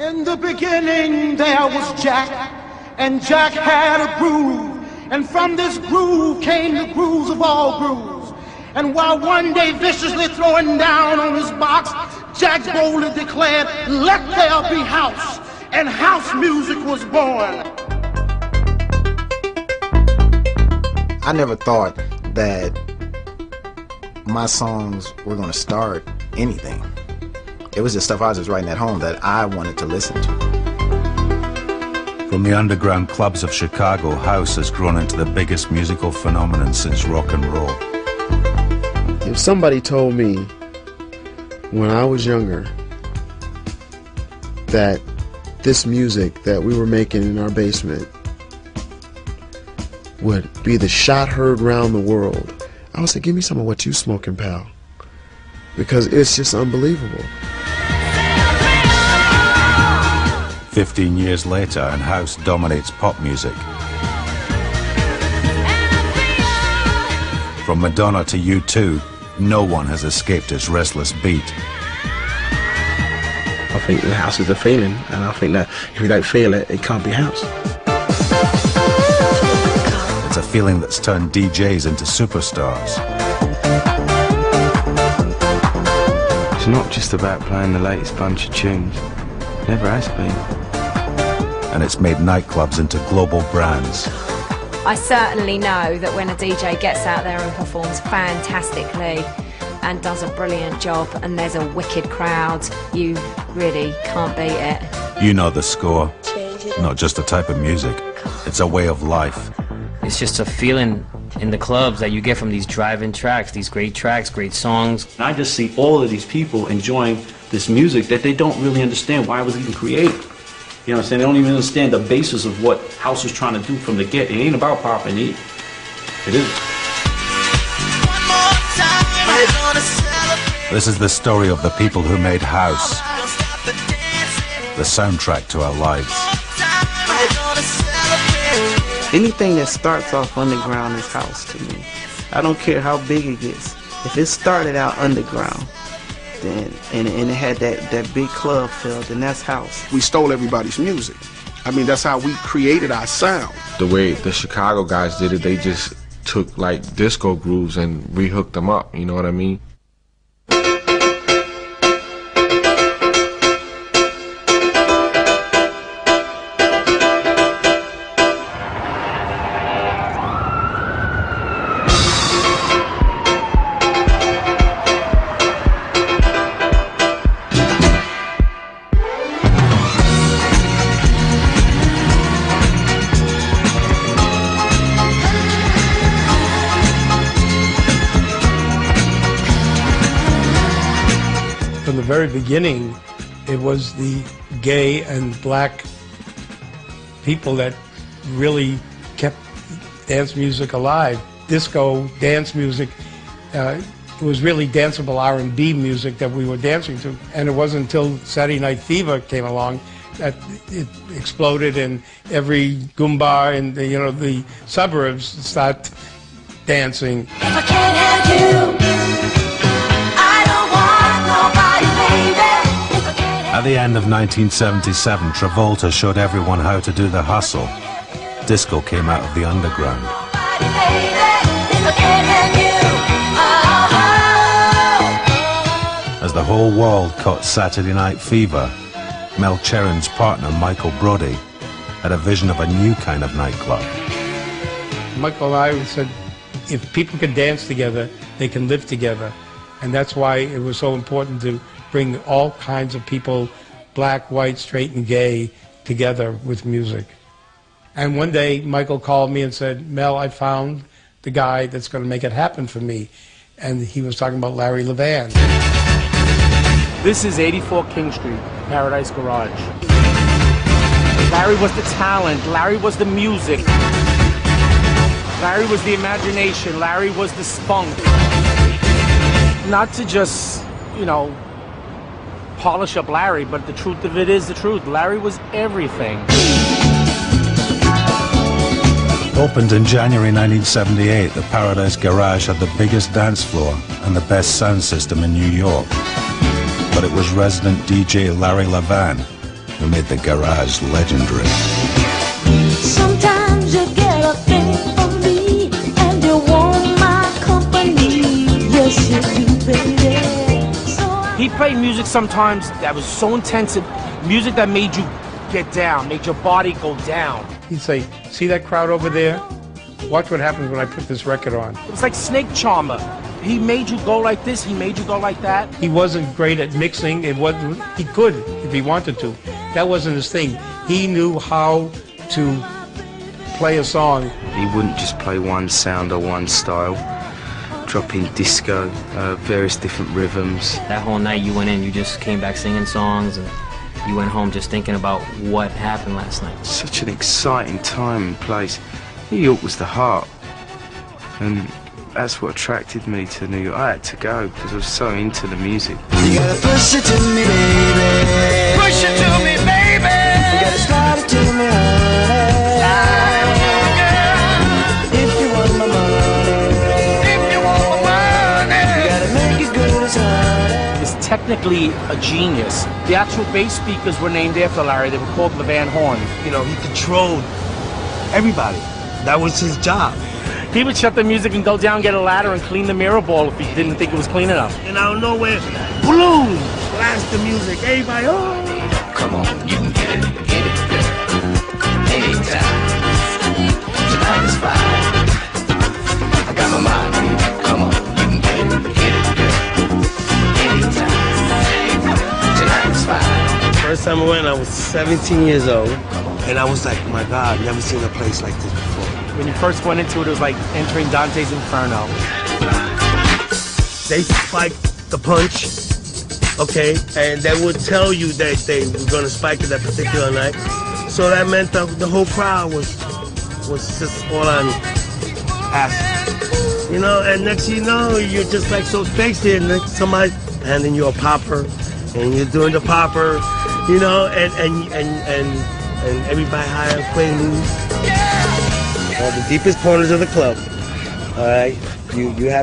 In the beginning there was Jack, and Jack had a groove, and from this groove came the grooves of all grooves. And while one day viciously throwing down on his box, Jack boldly declared, "Let there be house," and house music was born. I never thought that my songs were going to start anything. It was just stuff I was just writing at home that I wanted to listen to. From the underground clubs of Chicago, house has grown into the biggest musical phenomenon since rock and roll. If somebody told me when I was younger that this music that we were making in our basement would be the shot heard round the world, I would say, give me some of what you smoking, pal. Because it's just unbelievable. 15 years later, and house dominates pop music. From Madonna to U2, no one has escaped its restless beat. I think the house is a feeling, and I think that if you don't feel it, it can't be house. It's a feeling that's turned DJs into superstars. It's not just about playing the latest bunch of tunes. Never has been. And it's made nightclubs into global brands. I certainly know that when a DJ gets out there and performs fantastically and does a brilliant job and there's a wicked crowd, you really can't beat it. You know the score. Not just a type of music. It's a way of life. It's just a feeling in the clubs that you get from these drive-in tracks, these great tracks, great songs. I just see all of these people enjoying this music that they don't really understand why it was even created. You know what I'm saying? They don't even understand the basis of what house was trying to do from the get. It ain't about popping it. It isn't. This is the story of the people who made house. The soundtrack to our lives. Anything that starts off underground is house to me. I don't care how big it gets. If it started out underground, then and it had that big club feel, then that's house. We stole everybody's music. I mean, that's how we created our sound. The way the Chicago guys did it, they just took like disco grooves and rehooked them up, you know what I mean? From the very beginning, it was the gay and black people that really kept dance music alive. Disco, dance music, it was really danceable R&B music that we were dancing to. And it wasn't until Saturday Night Fever came along that it exploded, and every Goomba in the suburbs start dancing. If I can't have you, I don't want nobody, baby. At the end of 1977, Travolta showed everyone how to do the hustle. Disco came out of the underground. As the whole world caught Saturday Night Fever, Mel Cheren's partner, Michael Brody, had a vision of a new kind of nightclub. Michael and I said, if people can dance together, they can live together. And that's why it was so important to bring all kinds of people, black, white, straight, and gay, together with music. And one day, Michael called me and said, Mel, I found the guy that's going to make it happen for me. And he was talking about Larry Levan. This is 84 King Street, Paradise Garage. Larry was the talent. Larry was the music. Larry was the imagination. Larry was the spunk. Not to just, polish up Larry, but the truth of it is the truth. Larry was everything. Opened in January 1978, the Paradise Garage had the biggest dance floor and the best sound system in New York. But it was resident DJ Larry Levan who made the garage legendary. Sometimes you get a thing from me, and you want my company. Yes, you do, baby. He played music sometimes that was so intensive, music that made you get down, made your body go down. He'd say, see that crowd over there? Watch what happens when I put this record on. It was like Snake Charmer. He made you go like this, he made you go like that. He wasn't great at mixing. He could if he wanted to. That wasn't his thing. He knew how to play a song. He wouldn't just play one sound or one style. Dropping disco, various different rhythms. That whole night you went in, you just came back singing songs, and you went home just thinking about what happened last night. Such an exciting time and place. New York was the heart, and that's what attracted me to New York. I had to go because I was so into the music. You gotta push it to me, baby. Push it to me, baby. You gotta slide it to me, honey. Slide it to me, girl. If you want my money. If you want my money. You gotta make it good as honey. He's technically a genius. The actual bass speakers were named after Larry. They were called the Van Horn. You know, he controlled everybody. That was his job. He would shut the music and go down, get a ladder, and clean the mirror ball if he didn't think it was clean enough. And out of nowhere, boom! Blast the music. Everybody, oh! Come on, you can get it, anytime. Tonight is fine. I got my mind. Come on, you can get it, anytime. Tonight is fine. First time I went, I was 17 years old, and I was like, my God, never seen a place like this before. When you first went into it, it was like entering Dante's Inferno. They spiked the punch, okay, and they would tell you that they were going to spike it that particular night. So that meant that the whole crowd was just all on acid. You know, and next thing you know, you're just like so spaced and somebody handing you a popper, and you're doing the popper, you know, and everybody high on Quaaludes. All the deepest corners of the club. All right, you have